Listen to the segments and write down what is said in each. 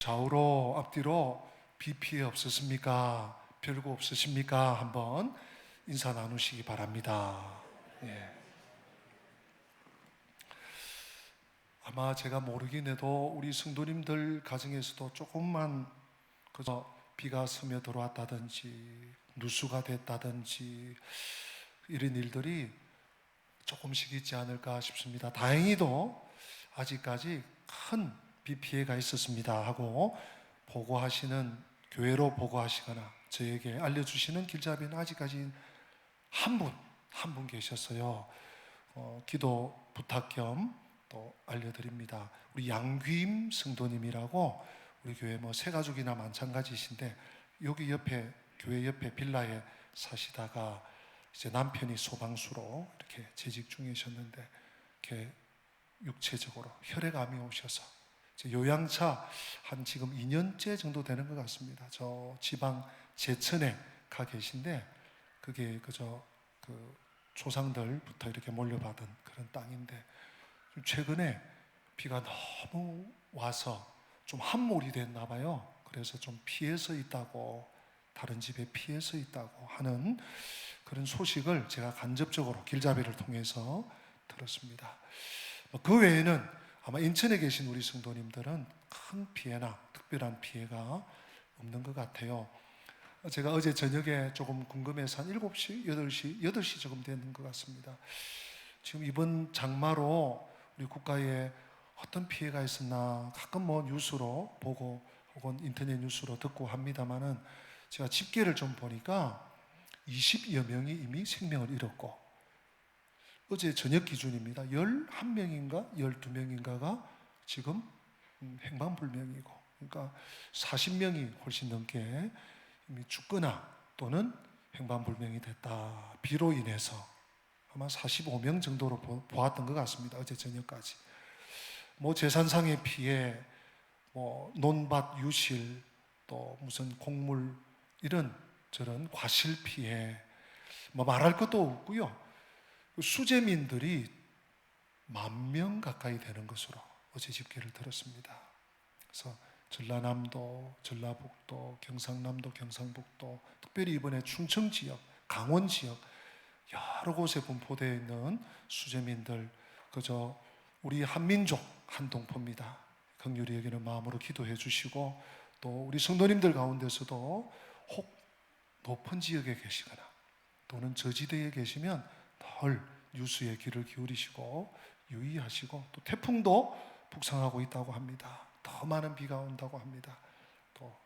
좌우로 앞뒤로 비 피해 없으십니까? 별거 없으십니까? 한번 인사 나누시기 바랍니다. 예. 아마 제가 모르긴 해도 우리 성도님들 가정에서도 조금만 그저 비가 스며 들어왔다든지 누수가 됐다든지 이런 일들이 조금씩 있지 않을까 싶습니다. 다행히도 아직까지 큰 비 피해가 있었습니다 하고 보고하시는, 교회로 보고하시거나 저에게 알려주시는 길잡이는 아직까지 한 분 계셨어요. 기도 부탁 겸 또 알려드립니다. 우리 양귀임 성도님이라고 우리 교회 새 가족이나 마찬가지이신데 여기 옆에, 교회 옆에 빌라에 사시다가 이제 남편이 소방수로 이렇게 재직 중이셨는데 이렇게 육체적으로 혈액암이 오셔서 이제 요양차 한 지금 2년째 정도 되는 것 같습니다. 저 지방 제천에 가 계신데 그게 그저 그 조상들부터 이렇게 몰려받은 그런 땅인데 최근에 비가 너무 와서 좀 함몰이 됐나 봐요. 그래서 좀 피해서 있다고, 다른 집에 피해서 있다고 하는 그런 소식을 제가 간접적으로 길잡이를 통해서 들었습니다. 그 외에는 아마 인천에 계신 우리 성도님들은 큰 피해나 특별한 피해가 없는 것 같아요. 제가 어제 저녁에 조금 궁금해서 한 7시, 8시 조금 되는 것 같습니다. 지금 이번 장마로 우리 국가에 어떤 피해가 있었나 가끔 뉴스로 보고 혹은 인터넷 뉴스로 듣고 합니다만은 제가 집계를 좀 보니까 20여 명이 이미 생명을 잃었고 어제 저녁 기준입니다. 11명인가 12명인가가 지금 행방불명이고, 그러니까 40명이 훨씬 넘게 이미 죽거나 또는 행방불명이 됐다. 비로 인해서 아마 45명 정도로 보았던 것 같습니다. 어제 저녁까지. 재산상의 피해, 논밭 유실, 또 무슨 곡물 이런 저런 과실 피해, 말할 것도 없고요. 수재민들이 10,000명 가까이 되는 것으로 어제 집계를 들었습니다. 그래서 전라남도, 전라북도, 경상남도, 경상북도, 특별히 이번에 충청 지역, 강원 지역 여러 곳에 분포되어 있는 수재민들, 그저 우리 한민족 한동포입니다. 긍휼히 여기는 마음으로 기도해 주시고, 또 우리 성도님들 가운데서도 혹 높은 지역에 계시거나 또는 저지대에 계시면 덜 뉴스에 귀를 기울이시고 유의하시고, 또 태풍도 북상하고 있다고 합니다. 더 많은 비가 온다고 합니다. 또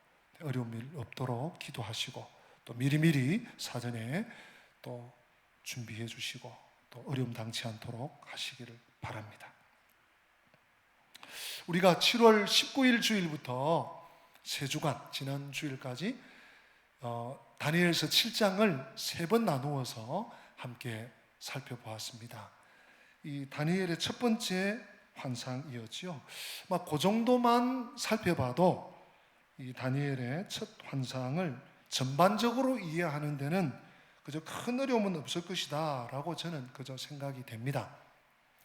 어려운 일 없도록 기도하시고 또 미리미리 사전에 또 준비해 주시고 또 어려움 당치 않도록 하시기를 바랍니다. 우리가 7월 19일 주일부터 3주간 지난 주일까지 다니엘서 7장을 3번 나누어서 함께 살펴보았습니다. 이 다니엘의 첫 번째 환상이었죠. 그 정도만 살펴봐도 이 다니엘의 첫 환상을 전반적으로 이해하는 데는 그저 큰 어려움은 없을 것이다 라고 저는 그저 생각이 됩니다.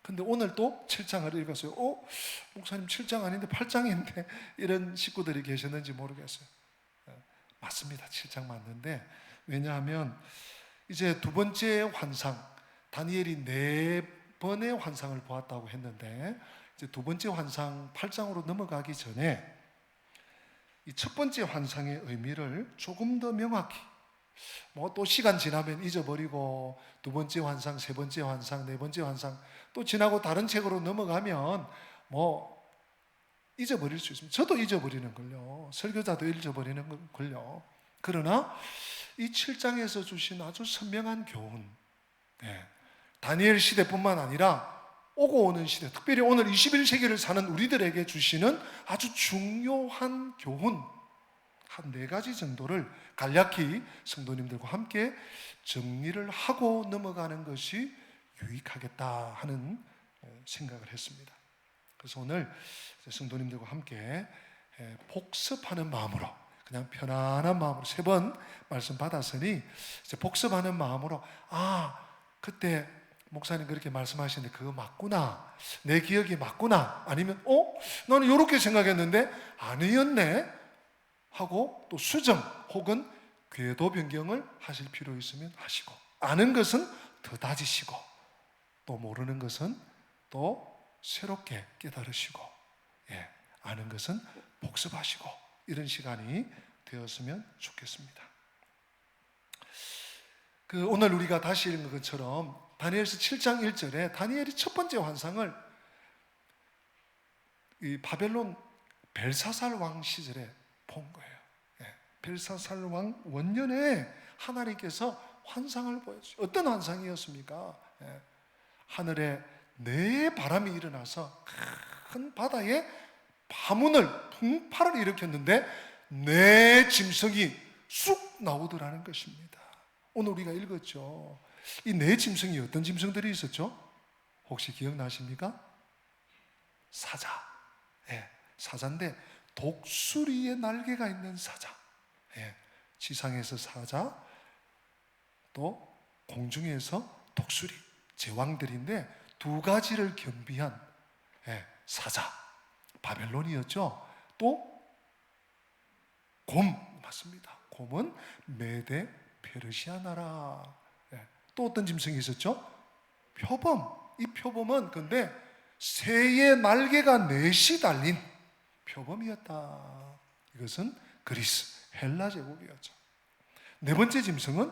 근데 오늘 또 7장을 읽었어요. 목사님 7장 아닌데 8장인데 이런 식구들이 계셨는지 모르겠어요. 맞습니다. 7장 맞는데, 왜냐하면 이제 두 번째 환상, 다니엘이 4번의 환상을 보았다고 했는데 이제 두 번째 환상 8장으로 넘어가기 전에 이 첫 번째 환상의 의미를 조금 더 명확히, 또 시간 지나면 잊어버리고 두 번째 환상, 세 번째 환상, 네 번째 환상 또 지나고 다른 책으로 넘어가면 잊어버릴 수 있습니다. 저도 잊어버리는 걸요. 설교자도 잊어버리는 걸요. 그러나 이 7장에서 주신 아주 선명한 교훈, 다니엘 시대뿐만 아니라 오고 오는 시대, 특별히 오늘 21세기를 사는 우리들에게 주시는 아주 중요한 교훈 한 4가지 정도를 간략히 성도님들과 함께 정리를 하고 넘어가는 것이 유익하겠다 하는 생각을 했습니다. 그래서 오늘 성도님들과 함께 복습하는 마음으로, 그냥 편안한 마음으로 3번 말씀 받았으니 이제 복습하는 마음으로 그때 목사님 그렇게 말씀하시는데 그거 맞구나, 내 기억이 맞구나, 아니면 나는 이렇게 생각했는데 아니었네 하고 또 수정 혹은 궤도 변경을 하실 필요 있으면 하시고, 아는 것은 더 다지시고 또 모르는 것은 또 새롭게 깨달으시고, 아는 것은 복습하시고, 이런 시간이 되었으면 좋겠습니다. 오늘 우리가 다시 읽은 것처럼 다니엘서 7장 1절에 다니엘이 첫 번째 환상을 이 바벨론 벨사살 왕 시절에 본 거예요. 벨사살 왕 원년에 하나님께서 환상을 보여주죠. 어떤 환상이었습니까? 하늘에 네 바람이 일어나서 큰 바다에 파문을, 풍파를 일으켰는데 네 짐승이 쑥 나오더라는 것입니다. 오늘 우리가 읽었죠. 이 네 짐승이 어떤 짐승들이 있었죠? 혹시 기억나십니까? 사자. 사자인데 독수리의 날개가 있는 사자. 지상에서 사자, 또 공중에서 독수리, 제왕들인데 두 가지를 겸비한 사자, 바벨론이었죠. 또 곰, 맞습니다. 곰은 메데 페르시아 나라. 또 어떤 짐승이 있었죠? 표범. 이 표범은 근데 새의 날개가 넷이 달린 표범이었다. 이것은 그리스, 헬라 제국이었죠. 네 번째 짐승은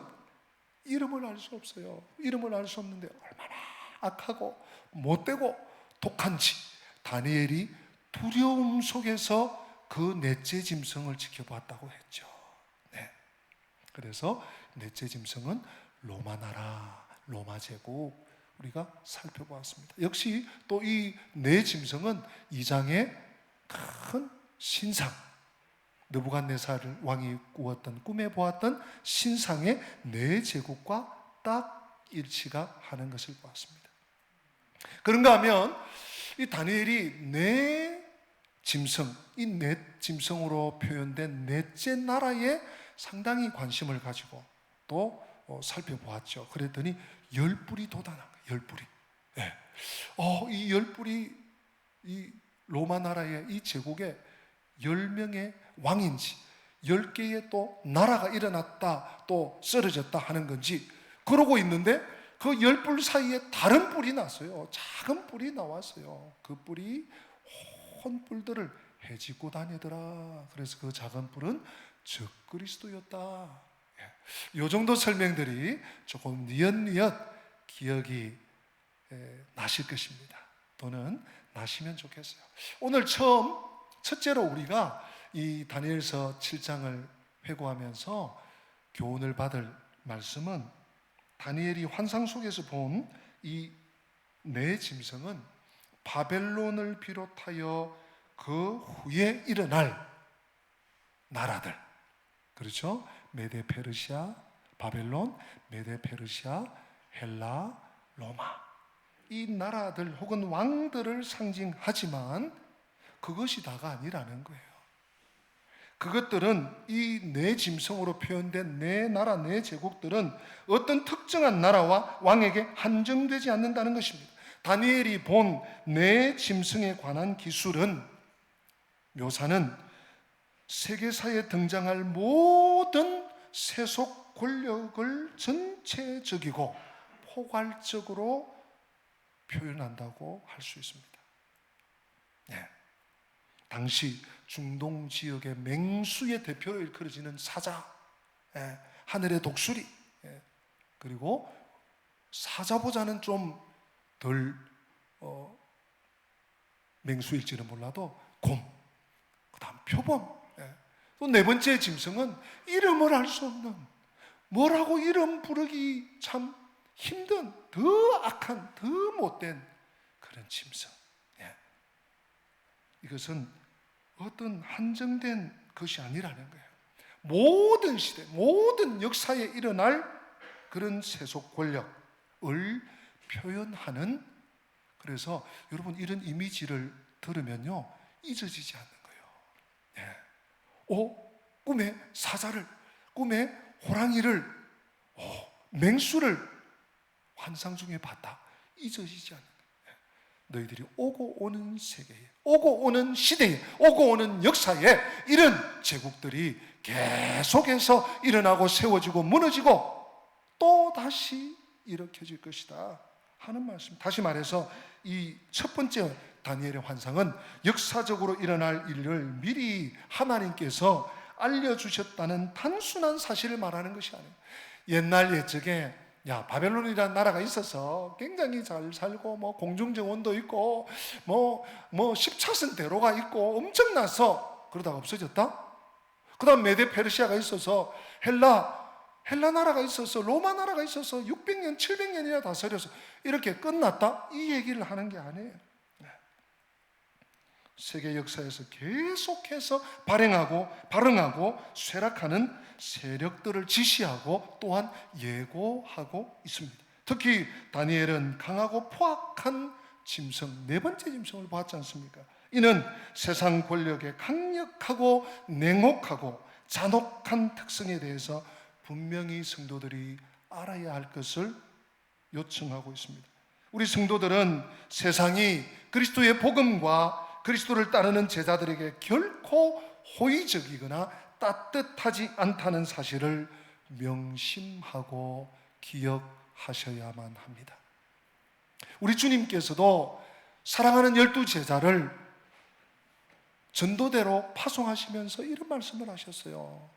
이름을 알 수 없어요. 이름을 알 수 없는데 얼마나 악하고 못되고 독한지 다니엘이 두려움 속에서 그 넷째 짐승을 지켜봤다고 했죠. 그래서 넷째 짐승은 로마 나라, 로마 제국, 우리가 살펴보았습니다. 역시 또 이 네 짐승은 2장의 큰 신상, 느부갓네살 왕이 꾸었던, 꿈에 보았던 신상의 네 제국과 딱 일치가 하는 것을 보았습니다. 그런가 하면 이 다니엘이 네 짐승, 이 네 짐승으로 표현된 넷째 나라에 상당히 관심을 가지고 또 살펴보았죠. 그랬더니 10뿔이 돋아난 거예요. 10뿔이. 이 10뿔이 이 로마 나라의 이 제국에 10명의 왕인지 10개의 또 나라가 일어났다 또 쓰러졌다 하는 건지 그러고 있는데 그 10뿔 사이에 다른 뿔이 났어요. 작은 뿔이 나왔어요. 그 뿔이 온 뿔들을 헤집고 다니더라. 그래서 그 작은 뿔은 적그리스도였다. 이 정도 설명들이 조금 뉘엿뉘엿 기억이 나실 것입니다. 또는 나시면 좋겠어요. 오늘 첫째로 우리가 이 다니엘서 7장을 회고하면서 교훈을 받을 말씀은 다니엘이 환상 속에서 본 이 네 짐승은 바벨론을 비롯하여 그 후에 일어날 나라들, 그렇죠? 메데 페르시아, 바벨론, 메데 페르시아, 헬라, 로마, 이 나라들 혹은 왕들을 상징하지만 그것이 다가 아니라는 거예요. 그것들은 이 네 짐승으로 표현된 네 나라, 네 제국들은 어떤 특정한 나라와 왕에게 한정되지 않는다는 것입니다. 다니엘이 본 네 짐승에 관한 기술은, 묘사는 세계사에 등장할 모든 세속 권력을 전체적이고 포괄적으로 표현한다고 할 수 있습니다. 당시 중동 지역의 맹수의 대표로 일컬어지는 사자, 하늘의 독수리, 그리고 사자보다는 좀 덜 맹수일지는 몰라도 곰, 그 다음 표범, 또 네 번째 짐승은 이름을 알 수 없는, 뭐라고 이름 부르기 참 힘든 더 악한, 더 못된 그런 짐승. 이것은 어떤 한정된 것이 아니라는 거예요. 모든 시대, 모든 역사에 일어날 그런 세속 권력을 표현하는, 그래서 여러분 이런 이미지를 들으면요 잊어지지 않는 거예요. 꿈에 사자를, 꿈에 호랑이를, 맹수를 환상 중에 봤다. 잊어지지 않는 거예요. 너희들이 오고 오는 세계에, 오고 오는 시대에, 오고 오는 역사에 이런 제국들이 계속해서 일어나고 세워지고 무너지고 또 다시 일으켜질 것이다 하는 말씀. 다시 말해서 이 첫 번째 다니엘의 환상은 역사적으로 일어날 일을 미리 하나님께서 알려주셨다는 단순한 사실을 말하는 것이 아니에요. 옛날 옛적에 바벨론이라는 나라가 있어서 굉장히 잘 살고 공중정원도 있고 10차선 대로가 있고 엄청나서 그러다가 없어졌다. 그 다음 메데 페르시아가 있어서 헬라 나라가 있어서 로마 나라가 있어서 600년 700년이나 다스려서 이렇게 끝났다, 이 얘기를 하는 게 아니에요. 세계 역사에서 계속해서 발흥하고 쇠락하는 세력들을 지시하고 또한 예고하고 있습니다. 특히 다니엘은 강하고 포악한 짐승, 네 번째 짐승을 보았지 않습니까? 이는 세상 권력의 강력하고 냉혹하고 잔혹한 특성에 대해서 분명히 성도들이 알아야 할 것을 요청하고 있습니다. 우리 성도들은 세상이 그리스도의 복음과 그리스도를 따르는 제자들에게 결코 호의적이거나 따뜻하지 않다는 사실을 명심하고 기억하셔야만 합니다. 우리 주님께서도 사랑하는 12제자를 전도대로 파송하시면서 이런 말씀을 하셨어요.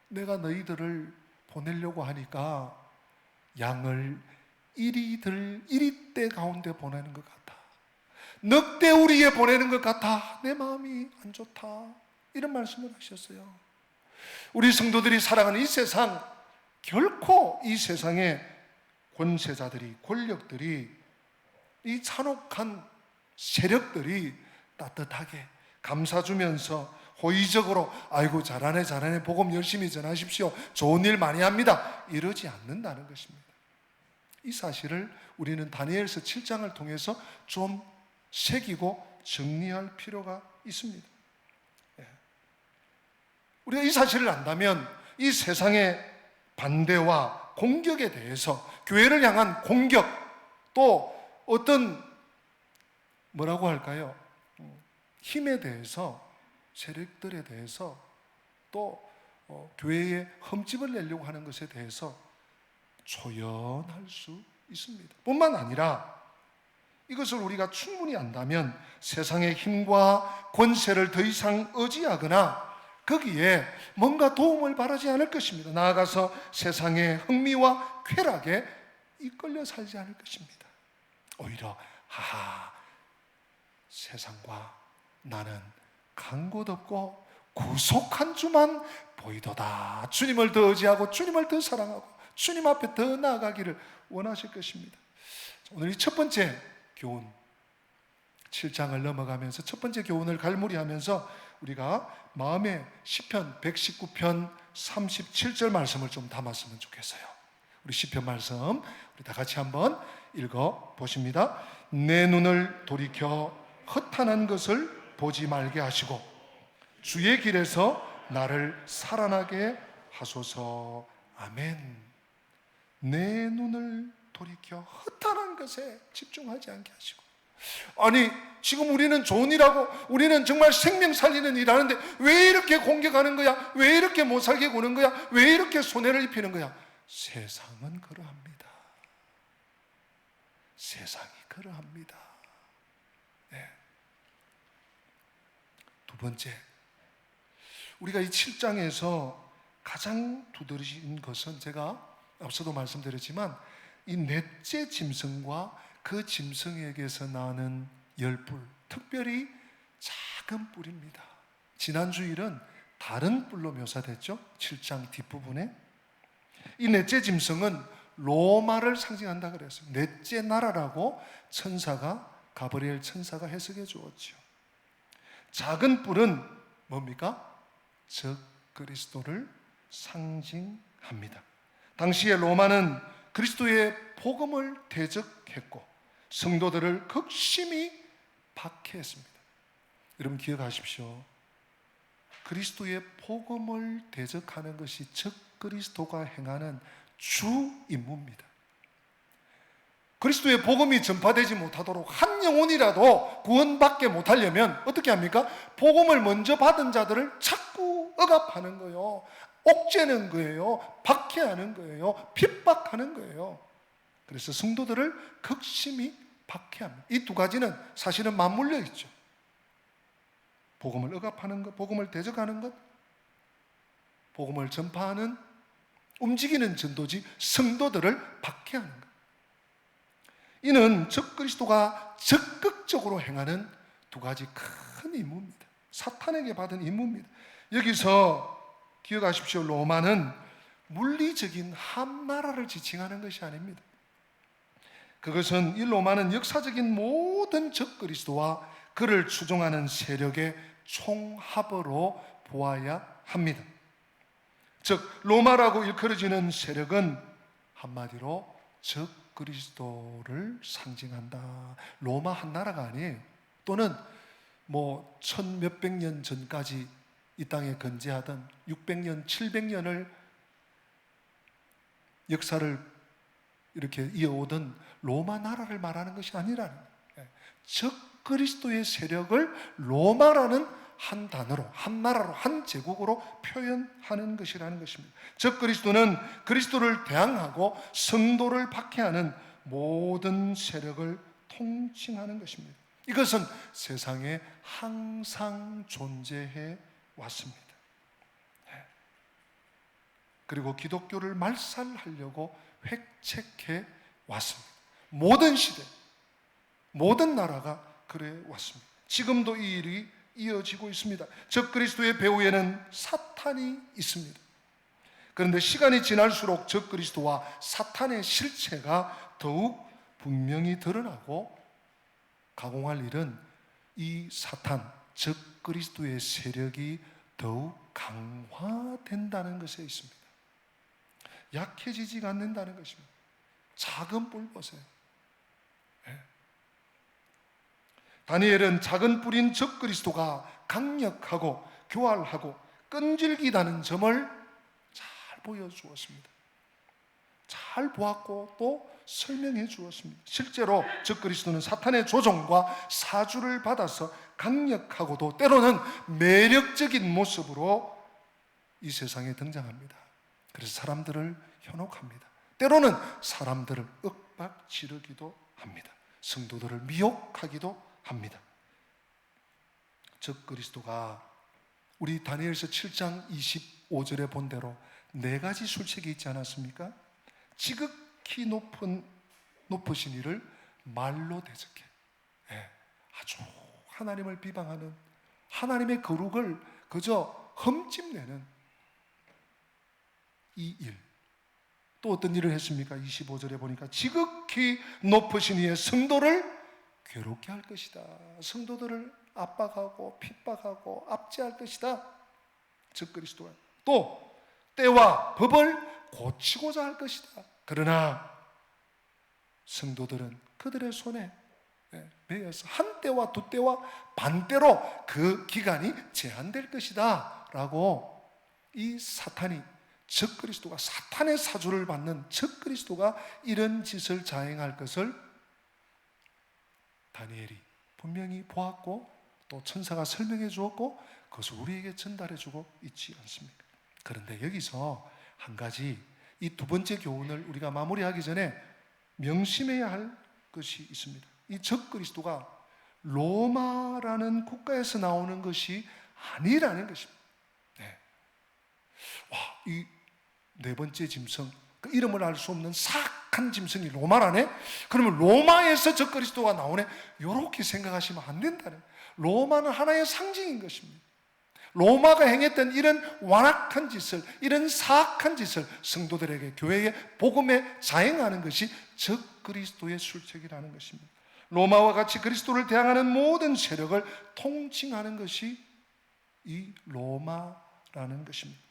내가 너희들을 보내려고 하니까 양을 이리들 가운데 보내는 것 같아. 늑대우리에 보내는 것 같아. 내 마음이 안 좋다. 이런 말씀을 하셨어요. 우리 성도들이 살아가는 이 세상, 결코 이 세상의 권세자들이, 권력들이, 이 잔혹한 세력들이 따뜻하게 감싸주면서 호의적으로 아이고 잘하네 복음 열심히 전하십시오, 좋은 일 많이 합니다, 이러지 않는다는 것입니다. 이 사실을 우리는 다니엘서 7장을 통해서 좀 새기고 정리할 필요가 있습니다. 우리가 이 사실을 안다면 이 세상의 반대와 공격에 대해서, 교회를 향한 공격, 또 어떤 뭐라고 할까요? 힘에 대해서, 세력들에 대해서, 또 교회에 흠집을 내려고 하는 것에 대해서 조연할 수 있습니다. 뿐만 아니라 이것을 우리가 충분히 안다면 세상의 힘과 권세를 더 이상 의지하거나 거기에 뭔가 도움을 바라지 않을 것입니다. 나아가서 세상의 흥미와 쾌락에 이끌려 살지 않을 것입니다. 오히려 세상과 나는 간 곳 없고 구속한 주만 보이도다. 주님을 더 의지하고 주님을 더 사랑하고 주님 앞에 더 나아가기를 원하실 것입니다. 오늘 이 첫 번째 교훈, 7장을 넘어가면서 첫 번째 교훈을 갈무리하면서 우리가 마음에 시편 119편 37절 말씀을 좀 담았으면 좋겠어요. 우리 시편 말씀 우리 다 같이 한번 읽어 보십니다. 내 눈을 돌이켜 허탄한 것을 보지 말게 하시고 주의 길에서 나를 살아나게 하소서. 아멘. 내 눈을 돌이켜 허탄한 것에 집중하지 않게 하시고, 아니 지금 우리는 좋은 일하고 우리는 정말 생명 살리는 일 하는데 왜 이렇게 공격하는 거야? 왜 이렇게 못 살게 구는 거야? 왜 이렇게 손해를 입히는 거야? 세상은 그러합니다. 세상이 그러합니다. 네. 두 번째, 우리가 이 7장에서 가장 두드러진 것은 제가 앞서도 말씀드렸지만 이 넷째 짐승과 그 짐승에게서 나는 열뿔, 특별히 작은 뿔입니다. 지난 주일은 다른 뿔로 묘사됐죠? 7장 뒷부분에. 이 넷째 짐승은 로마를 상징한다 그랬어요. 넷째 나라라고 가브리엘 천사가 해석해 주었죠. 작은 뿔은 뭡니까? 즉 그리스도를 상징합니다. 당시에 로마는 그리스도의 복음을 대적했고 성도들을 극심히 박해했습니다. 여러분 기억하십시오. 그리스도의 복음을 대적하는 것이 즉 그리스도가 행하는 주 임무입니다. 그리스도의 복음이 전파되지 못하도록 한 영혼이라도 구원받게 못하려면 어떻게 합니까? 복음을 먼저 받은 자들을 자꾸 억압하는 거예요. 옥죄는 거예요. 박해하는 거예요. 핍박하는 거예요. 그래서 성도들을 극심히 박해합니다. 이 두 가지는 사실은 맞물려 있죠. 복음을 억압하는 것, 복음을 대적하는 것, 복음을 전파하는 움직이는 전도지 성도들을 박해하는 것. 이는 적그리스도가 적극적으로 행하는 두 가지 큰 임무입니다. 사탄에게 받은 임무입니다. 여기서 기억하십시오. 로마는 물리적인 한 나라를 지칭하는 것이 아닙니다. 그것은 이 로마는 역사적인 모든 적그리스도와 그를 추종하는 세력의 총합으로 보아야 합니다. 즉 로마라고 일컬어지는 세력은 한마디로 적그리스도를 상징한다. 로마 한 나라가 아니에요. 또는 뭐 1000몇백 년 전까지 이 땅에 건재하던 600년, 700년을 역사를 이렇게 이어오던 로마 나라를 말하는 것이 아니라는 거예요. 적그리스도의 세력을 로마라는 한 단어로, 한 나라로, 한 제국으로 표현하는 것이라는 것입니다. 적그리스도는 그리스도를 대항하고 성도를 박해하는 모든 세력을 통칭하는 것입니다. 이것은 세상에 항상 존재해 왔습니다. 그리고 기독교를 말살하려고 획책해 왔습니다. 모든 시대, 모든 나라가 그래 왔습니다. 지금도 이 일이 이어지고 있습니다. 적그리스도의 배후에는 사탄이 있습니다. 그런데 시간이 지날수록 적그리스도와 사탄의 실체가 더욱 분명히 드러나고 가공할 일은 이 사탄, 적그리스도의 세력이 더욱 강화된다는 것에 있습니다. 약해지지가 않는다는 것입니다. 작은 뿔 보세요. 다니엘은 작은 뿔인 적그리스도가 강력하고 교활하고 끈질기다는 점을 잘 보여주었습니다. 잘 보았고 또 설명해 주었습니다. 실제로 적그리스도는 사탄의 조종과 사주를 받아서 강력하고도 때로는 매력적인 모습으로 이 세상에 등장합니다. 그래서 사람들을 현혹합니다. 때로는 사람들을 윽박 지르기도 합니다. 성도들을 미혹하기도 합니다. 적그리스도가 우리 다니엘서 7장 25절에 본 대로 4가지 술책이 있지 않았습니까? 지극히 높으신 이를 말로 대적해. 아주 하나님을 비방하는, 하나님의 거룩을 그저 흠집내는 이 일. 또 어떤 일을 했습니까? 25절에 보니까 지극히 높으신 이의 성도를 괴롭게 할 것이다. 성도들을 압박하고 핍박하고 압제할 것이다. 적그리스도가. 또 때와 법을 고치고자 할 것이다. 그러나 성도들은 그들의 손에 매여서 한 때와 두 때와 반 때로 그 기간이 제한될 것이다 라고 이 사탄이, 적그리스도가, 사탄의 사주를 받는 적그리스도가 이런 짓을 자행할 것을 다니엘이 분명히 보았고 또 천사가 설명해 주었고 그것을 우리에게 전달해 주고 있지 않습니까? 그런데 여기서 한 가지, 이 두 번째 교훈을 우리가 마무리하기 전에 명심해야 할 것이 있습니다. 이 적그리스도가 로마라는 국가에서 나오는 것이 아니라는 것입니다. 이 네 번째 짐승, 그 이름을 알 수 없는 사악한 짐승이 로마라네? 그러면 로마에서 적그리스도가 나오네? 이렇게 생각하시면 안 된다는 거예요. 로마는 하나의 상징인 것입니다. 로마가 행했던 이런 완악한 짓을, 이런 사악한 짓을 성도들에게, 교회에, 복음에 자행하는 것이 적그리스도의 술책이라는 것입니다. 로마와 같이 그리스도를 대항하는 모든 세력을 통칭하는 것이 이 로마라는 것입니다.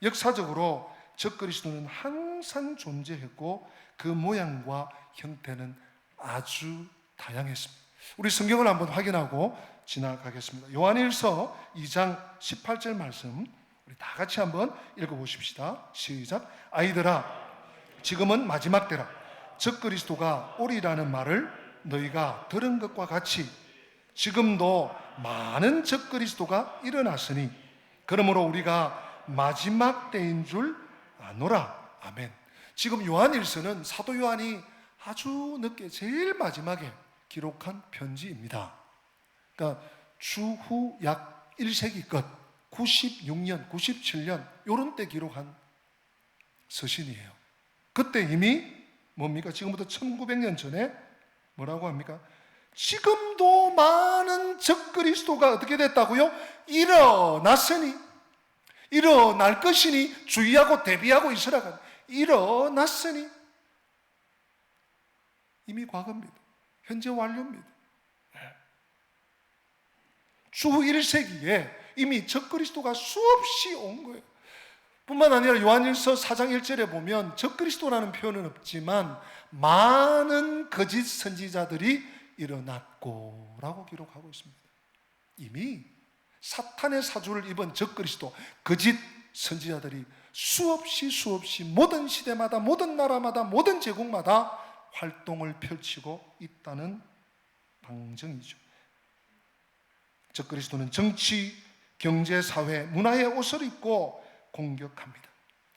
역사적으로 적그리스도는 항상 존재했고 그 모양과 형태는 아주 다양했습니다. 우리 성경을 한번 확인하고 지나가겠습니다. 요한일서 2장 18절 말씀 우리 다 같이 한번 읽어보십시다. 시작. 아이들아, 지금은 마지막 때라. 적그리스도가 오리라는 말을 너희가 들은 것과 같이 지금도 많은 적그리스도가 일어났으니 그러므로 우리가 마지막 때인 줄 아노라. 아멘. 지금 요한일서는 사도 요한이 아주 늦게 제일 마지막에 기록한 편지입니다. 그러니까 추후 약 1세기 끝 96년, 97년 요런 때 기록한 서신이에요. 그때 이미 뭡니까? 지금부터 1900년 전에 뭐라고 합니까? 지금도 많은 적그리스도가 어떻게 됐다고요? 일어났으니, 일어날 것이니 주의하고 대비하고 있으라고. 일어났으니 이미 과거입니다. 현재 완료입니다. 추후 1세기에 이미 적그리스도가 수없이 온 거예요. 뿐만 아니라 요한일서 4장 1절에 보면 적그리스도라는 표현은 없지만 많은 거짓 선지자들이 일어났고 라고 기록하고 있습니다. 이미 사탄의 사주를 입은 적그리스도, 거짓 선지자들이 수없이 모든 시대마다, 모든 나라마다, 모든 제국마다 활동을 펼치고 있다는 방증이죠. 적그리스도는 정치, 경제, 사회, 문화의 옷을 입고 공격합니다.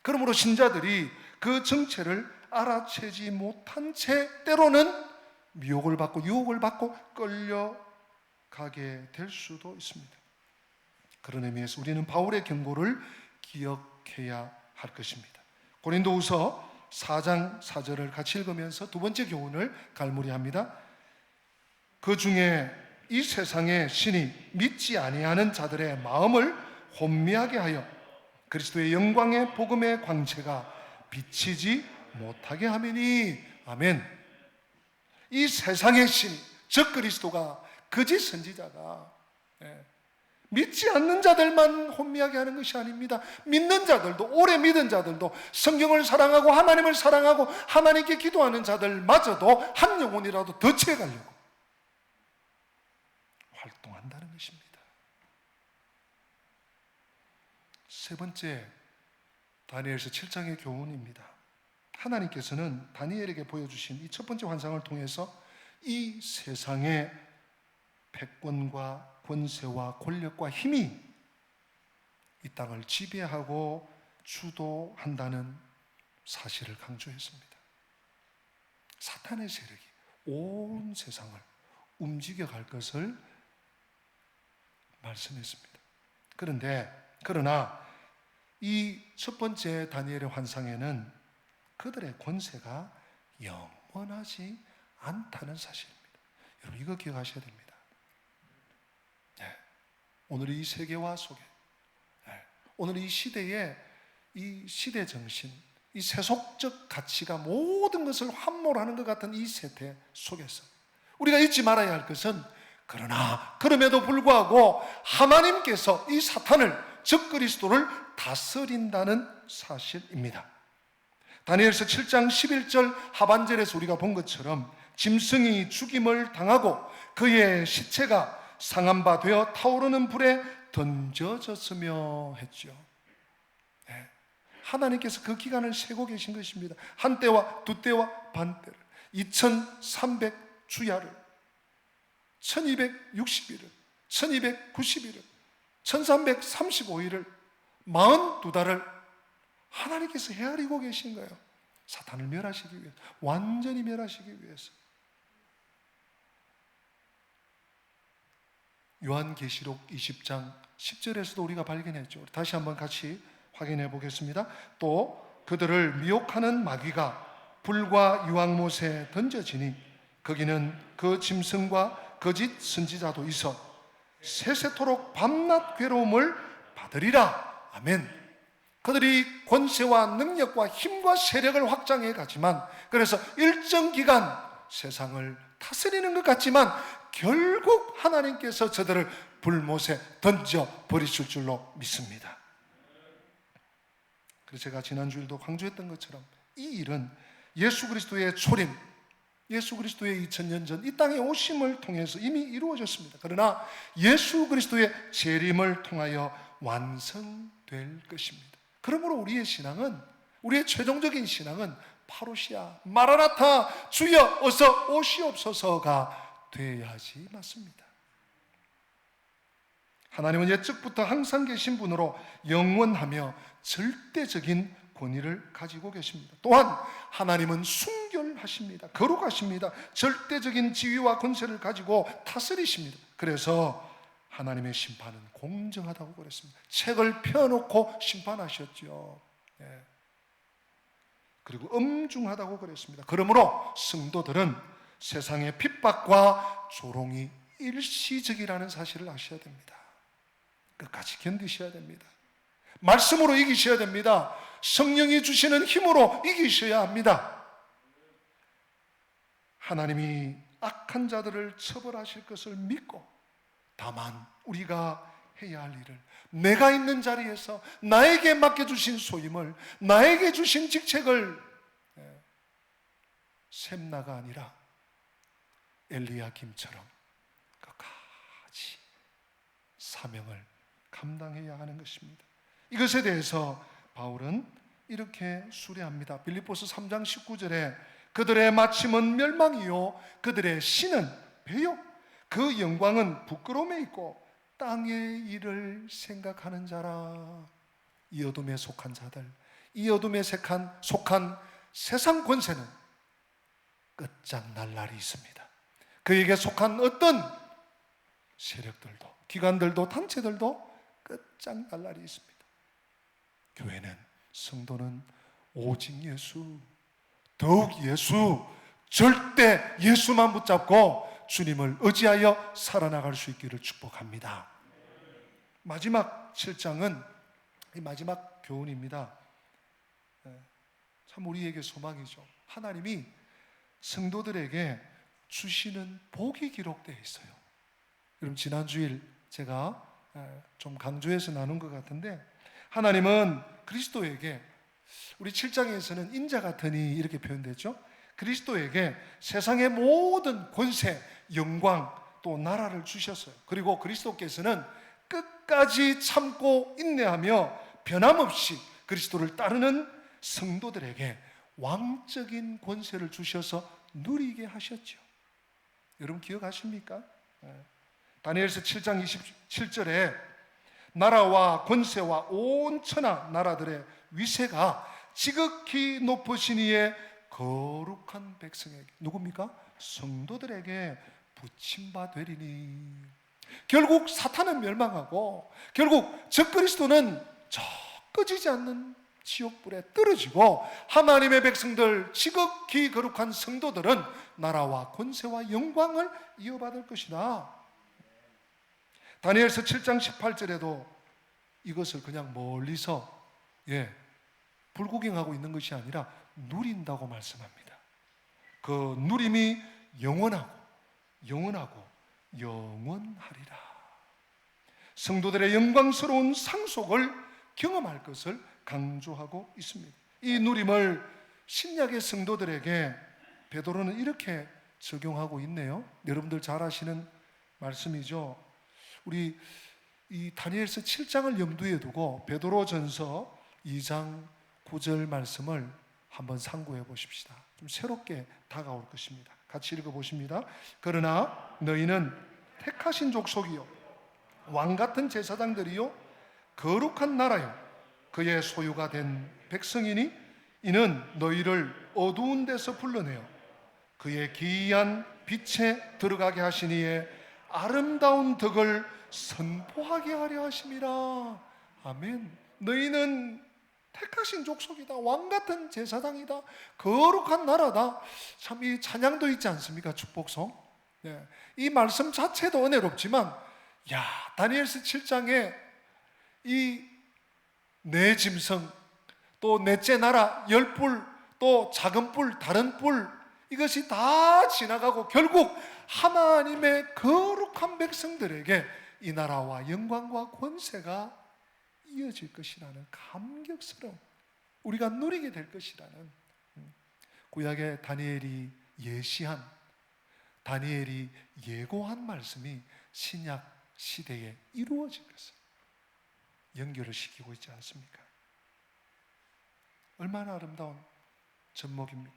그러므로 신자들이 그 정체를 알아채지 못한 채 때로는 미혹을 받고 유혹을 받고 끌려가게 될 수도 있습니다. 그런 의미에서 우리는 바울의 경고를 기억해야 할 것입니다. 고린도후서 4장 4절을 같이 읽으면서 두 번째 교훈을 갈무리합니다. 그 중에 이 세상의 신이 믿지 아니하는 자들의 마음을 혼미하게 하여 그리스도의 영광의 복음의 광채가 비치지 못하게 하매니. 아멘. 이 세상의 신이, 적그리스도가, 거짓 선지자가 믿지 않는 자들만 혼미하게 하는 것이 아닙니다. 믿는 자들도, 오래 믿은 자들도, 성경을 사랑하고 하나님을 사랑하고 하나님께 기도하는 자들마저도 한 영혼이라도 더 채가려고 활동한다는 것입니다. 세 번째, 다니엘서 7장의 교훈입니다. 하나님께서는 다니엘에게 보여주신 이 첫 번째 환상을 통해서 이 세상의 패권과 권세와 권력과 힘이 이 땅을 지배하고 주도한다는 사실을 강조했습니다. 사탄의 세력이 온 세상을 움직여갈 것을 말씀했습니다. 그러나 이 첫 번째 다니엘의 환상에는 그들의 권세가 영원하지 않다는 사실입니다. 여러분 이거 기억하셔야 됩니다. 오늘 이 세계화 속에, 오늘 이 시대의 이 시대 정신, 이 세속적 가치가 모든 것을 함몰하는 것 같은 이 세태 속에서 우리가 잊지 말아야 할 것은, 그러나 그럼에도 불구하고 하나님께서 이 사탄을, 적그리스도를 다스린다는 사실입니다. 다니엘서 7장 11절 하반절에서 우리가 본 것처럼 짐승이 죽임을 당하고 그의 시체가 상한 바 되어 타오르는 불에 던져졌으며 했죠. 하나님께서 그 기간을 세고 계신 것입니다. 한 때와 두 때와 반 때를, 2300주야를, 1260일을, 1290일을, 1335일을, 42달을 하나님께서 헤아리고 계신 거예요. 사탄을 멸하시기 위해서, 완전히 멸하시기 위해서. 요한계시록 20장 10절에서도 우리가 발견했죠. 다시 한번 같이 확인해 보겠습니다. 또 그들을 미혹하는 마귀가 불과 유황못에 던져지니 거기는 그 짐승과 거짓 선지자도 있어 세세토록 밤낮 괴로움을 받으리라. 아멘. 그들이 권세와 능력과 힘과 세력을 확장해 가지만, 그래서 일정 기간 세상을 다스리는 것 같지만 결국 하나님께서 저들을 불못에 던져 버리실 줄로 믿습니다. 그래서 제가 지난주에도 강조했던 것처럼 이 일은 예수 그리스도의 초림, 예수 그리스도의 2000년 전 이 땅에 오심을 통해서 이미 이루어졌습니다. 그러나 예수 그리스도의 재림을 통하여 완성될 것입니다. 그러므로 우리의 신앙은, 우리의 최종적인 신앙은 파루시아, 마라나타, 주여 어서 오시옵소서가 되어야지 맞습니다. 하나님은 옛적부터 항상 계신 분으로 영원하며 절대적인 권위를 가지고 계십니다. 또한 하나님은 순결하십니다. 거룩하십니다. 절대적인 지위와 권세를 가지고 다스리십니다. 그래서 하나님의 심판은 공정하다고 그랬습니다. 책을 펴놓고 심판하셨죠. 예. 그리고 엄중하다고 그랬습니다. 그러므로 성도들은 세상의 핍박과 조롱이 일시적이라는 사실을 아셔야 됩니다. 끝까지 견디셔야 됩니다. 말씀으로 이기셔야 됩니다. 성령이 주시는 힘으로 이기셔야 합니다. 하나님이 악한 자들을 처벌하실 것을 믿고 다만 우리가 해야 할 일을 내가 있는 자리에서 나에게 맡겨주신 소임을, 나에게 주신 직책을 셈나가 아니라 엘리야김처럼 끝까지 사명을 감당해야 하는 것입니다. 이것에 대해서 바울은 이렇게 수레합니다. 빌립보서 3장 19절에 그들의 마침은 멸망이요 그들의 신은 배요 그 영광은 부끄러움에 있고 땅의 일을 생각하는 자라. 이 어둠에 속한 자들, 이 어둠에 속한 세상 권세는 끝장날 날이 있습니다. 그에게 속한 어떤 세력들도, 기관들도, 단체들도 끝장날 날이 있습니다. 교회는, 성도는 오직 예수, 더욱 예수, 절대 예수만 붙잡고 주님을 의지하여 살아나갈 수 있기를 축복합니다. 마지막 7장은 이 마지막 교훈입니다. 참 우리에게 소망이죠. 하나님이 성도들에게 주시는 복이 기록되어 있어요. 여러분 지난 주일 제가 좀 강조해서 나눈 것 같은데, 하나님은 그리스도에게, 우리 7장에서는 인자 같으니 이렇게 표현되죠. 그리스도에게 세상의 모든 권세, 영광, 또 나라를 주셨어요. 그리고 그리스도께서는 끝까지 참고 인내하며 변함없이 그리스도를 따르는 성도들에게 왕적인 권세를 주셔서 누리게 하셨죠. 여러분 기억하십니까? 다니엘서 7장 27절에 나라와 권세와 온 천하 나라들의 위세가 지극히 높으신 이의 거룩한 백성에게, 누굽니까? 성도들에게 붙임바 되리니. 결국 사탄은 멸망하고 결국 적그리스도는 저 꺼지지 않는 지옥불에 떨어지고 하나님의 백성들, 지극히 거룩한 성도들은 나라와 권세와 영광을 이어받을 것이다. 다니엘서 7장 18절에도 이것을 그냥 멀리서 불구경하고 있는 것이 아니라 누린다고 말씀합니다. 그 누림이 영원하고 영원하리라. 성도들의 영광스러운 상속을 경험할 것을 강조하고 있습니다. 이 누림을 신약의 성도들에게 베드로는 이렇게 적용하고 있네요. 여러분들 잘 아시는 말씀이죠. 우리 이 다니엘서 7장을 염두에 두고 베드로전서 2장 9절 말씀을 한번 상고해 보십시다. 좀 새롭게 다가올 것입니다. 같이 읽어보십니다. 그러나 너희는 택하신 족속이요 왕같은 제사장들이요 거룩한 나라요 그의 소유가 된 백성이니 이는 너희를 어두운 데서 불러내어 그의 기이한 빛에 들어가게 하시니에 아름다운 덕을 선포하게 하려 하심이라. 아멘. 너희는 택하신 족속이다. 왕같은 제사장이다. 거룩한 나라다. 참 이 찬양도 있지 않습니까? 축복송. 이 말씀 자체도 은혜롭지만 다니엘서 7장에 이 내 짐승, 또 넷째 나라, 열뿔, 또 작은 뿔, 다른 뿔, 이것이 다 지나가고 결국 하나님의 거룩한 백성들에게 이 나라와 영광과 권세가 이어질 것이라는 감격스러움, 우리가 누리게 될 것이라는, 구약의 다니엘이 예시한, 다니엘이 예고한 말씀이 신약 시대에 이루어진 것을 연결을 시키고 있지 않습니까? 얼마나 아름다운 접목입니까?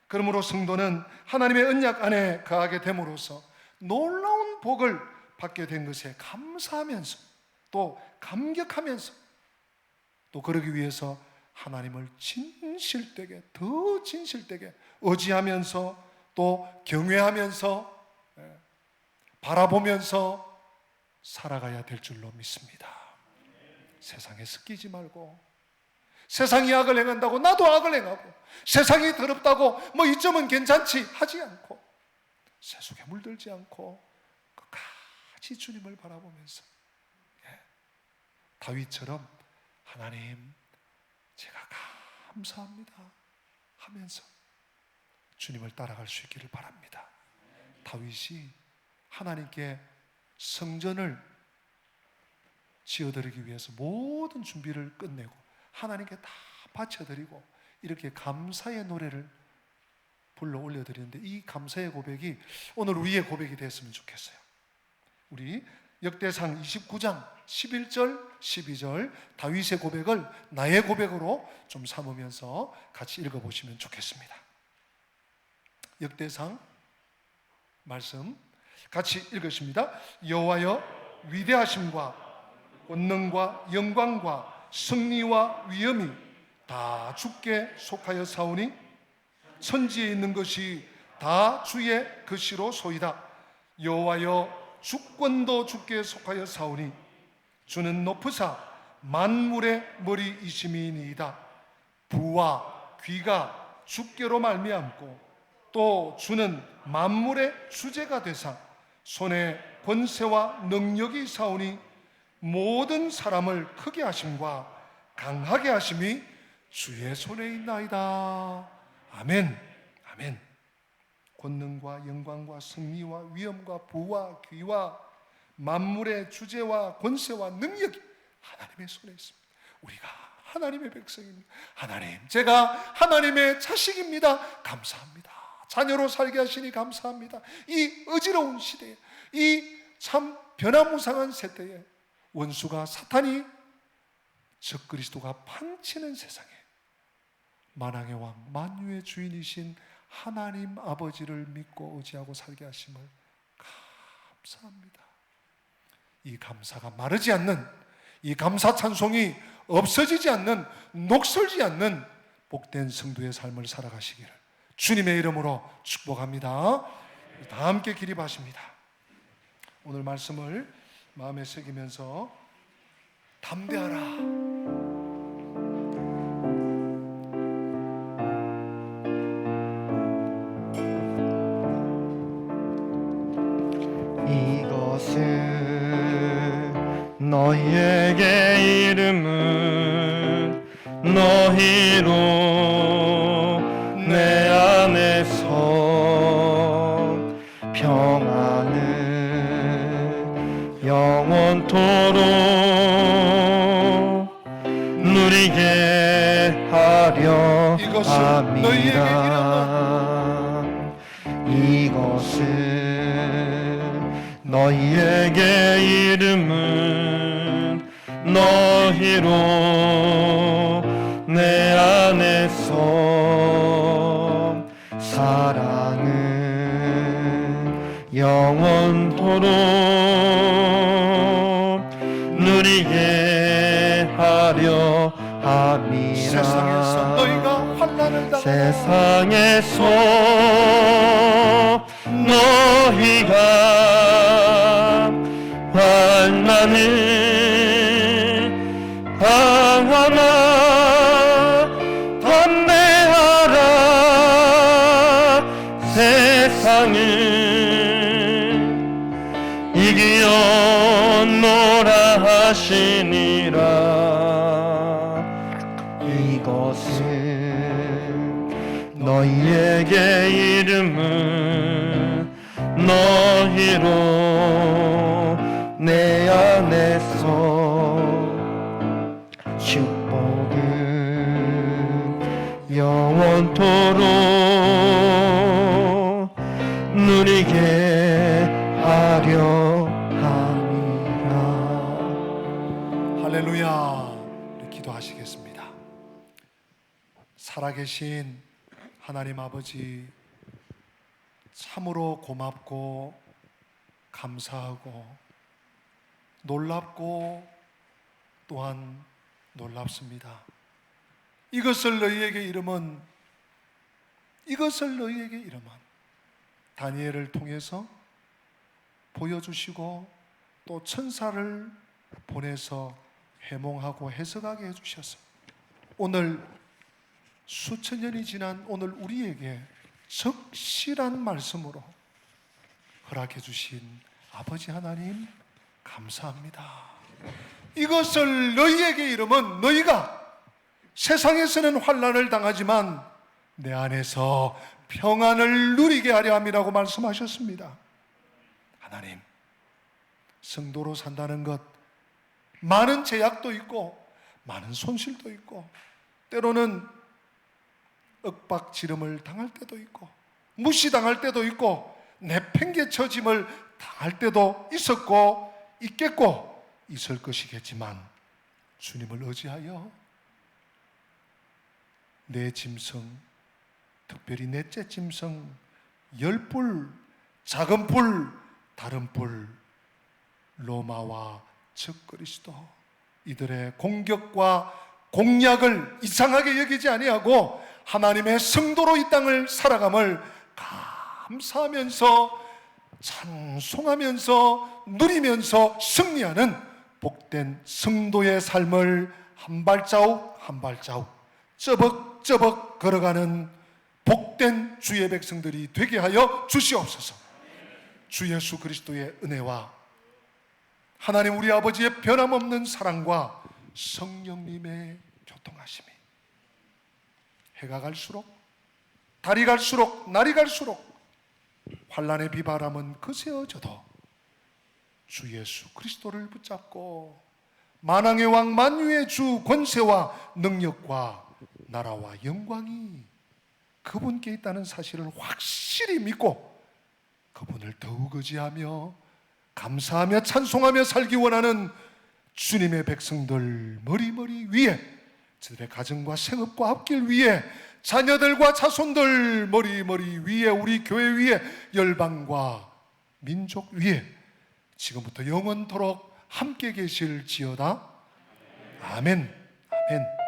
그러므로 성도는 하나님의 언약 안에 거하게 됨으로써 놀라운 복을 받게 된 것에 감사하면서 또 감격하면서 또 그러기 위해서 하나님을 진실되게, 더 진실되게 의지하면서 또 경외하면서 바라보면서 살아가야 될 줄로 믿습니다. 세상에 섞이지 말고, 세상이 악을 행한다고 나도 악을 행하고, 세상이 더럽다고 뭐 이점은 괜찮지 하지 않고, 세속에 물들지 않고 끝까지 주님을 바라보면서 다윗처럼 하나님 제가 감사합니다 하면서 주님을 따라갈 수 있기를 바랍니다. 다윗이 하나님께 성전을 지어드리기 위해서 모든 준비를 끝내고 하나님께 다 바쳐드리고 이렇게 감사의 노래를 불러 올려드리는데, 이 감사의 고백이 오늘 우리의 고백이 됐으면 좋겠어요. 우리 역대상 29장 11절 12절 다윗의 고백을 나의 고백으로 좀 삼으면서 같이 읽어보시면 좋겠습니다. 역대상 말씀 같이 읽으십니다. 여호와여, 위대하심과 권능과 영광과 승리와 위엄이 다 주께 속하여 사오니 천지에 있는 것이 다 주의 것이로 소이다. 여호와여, 주권도 주께 속하여 사오니 주는 높으사 만물의 머리이심이니이다. 부와 귀가 주께로 말미암고 또 주는 만물의 주제가 되사 손에 권세와 능력이 사오니 모든 사람을 크게 하심과 강하게 하심이 주의 손에 있나이다. 아멘. 아멘. 권능과 영광과 승리와 위엄과 부와 귀와 만물의 주제와 권세와 능력이 하나님의 손에 있습니다. 우리가 하나님의 백성입니다. 하나님, 제가 하나님의 자식입니다. 감사합니다. 자녀로 살게 하시니 감사합니다. 이 어지러운 시대에, 이 참 변화무쌍한 세대에 원수가 사탄이 적그리스도가 판치는 세상에 만왕의 왕 만유의 주인이신 하나님 아버지를 믿고 의지하고 살게 하심을 감사합니다. 이 감사가 마르지 않는, 이 감사 찬송이 없어지지 않는, 녹슬지 않는 복된 성도의 삶을 살아가시기를 주님의 이름으로 축복합니다. 다 함께 기립하십니다. 오늘 말씀을 마음에 새기면서 담대하라, 이것은 너희에게 이름은 너희로 내 안에서 평안을 영원토록 누리게 하려 함이라. 이것은 너희에게 이름은 너희로 내 안에서 사랑은 영원토록 누리게 하려 함이라. 세상에서 너희가 환난을 당하고 세상에서 너희가 환난을 당하나 담대하라. 세상을 이기었노라 하시니라. 이것은 너희에게 이름은 너희로 내 안에서 축복은 영원토록 누리게 하려 함이라. 할렐루야. 우리 기도하시겠습니다. 살아계신 하나님 아버지, 참으로 고맙고 감사하고 놀랍고 또한 놀랍습니다. 이것을 너희에게 이름은 다니엘을 통해서 보여주시고 또 천사를 보내서 해몽하고 해석하게 해주셔서 오늘 수천 년이 지난 오늘 우리에게 적실한 말씀으로 허락해 주신 아버지 하나님 감사합니다. 이것을 너희에게 이르면 너희가 세상에서는 환난을 당하지만 내 안에서 평안을 누리게 하려 함이라고 말씀하셨습니다. 하나님, 성도로 산다는 것 많은 제약도 있고 많은 손실도 있고 때로는 윽박지름을 당할 때도 있고 무시당할 때도 있고 내팽개쳐짐을 당할 때도 있었고 있겠고 있을 것이겠지만 주님을 의지하여 내 짐승, 특별히 넷째 짐승, 10뿔, 작은 뿔, 다른 뿔, 로마와 즉 그리스도 이들의 공격과 공략을 이상하게 여기지 아니하고 하나님의 성도로 이 땅을 살아감을 감사하면서 찬송하면서 누리면서 승리하는 복된 성도의 삶을 한 발자국 한 발자국 쩌벅쩌벅 걸어가는 복된 주의 백성들이 되게 하여 주시옵소서. 주 예수 그리스도의 은혜와 하나님 우리 아버지의 변함없는 사랑과 성령님의 교통하심이 해가 갈수록 달이 갈수록 날이 갈수록 환난의 비바람은 거세어져도 주 예수 그리스도를 붙잡고 만왕의 왕 만유의 주 권세와 능력과 나라와 영광이 그분께 있다는 사실을 확실히 믿고 그분을 더욱 의지하며 감사하며 찬송하며 살기 원하는 주님의 백성들 머리머리 위에 저들의 가정과 생업과 앞길 위에 자녀들과 자손들 머리머리 위에 우리 교회 위에 열방과 민족 위에 지금부터 영원토록 함께 계실지어다. 아멘. 아멘.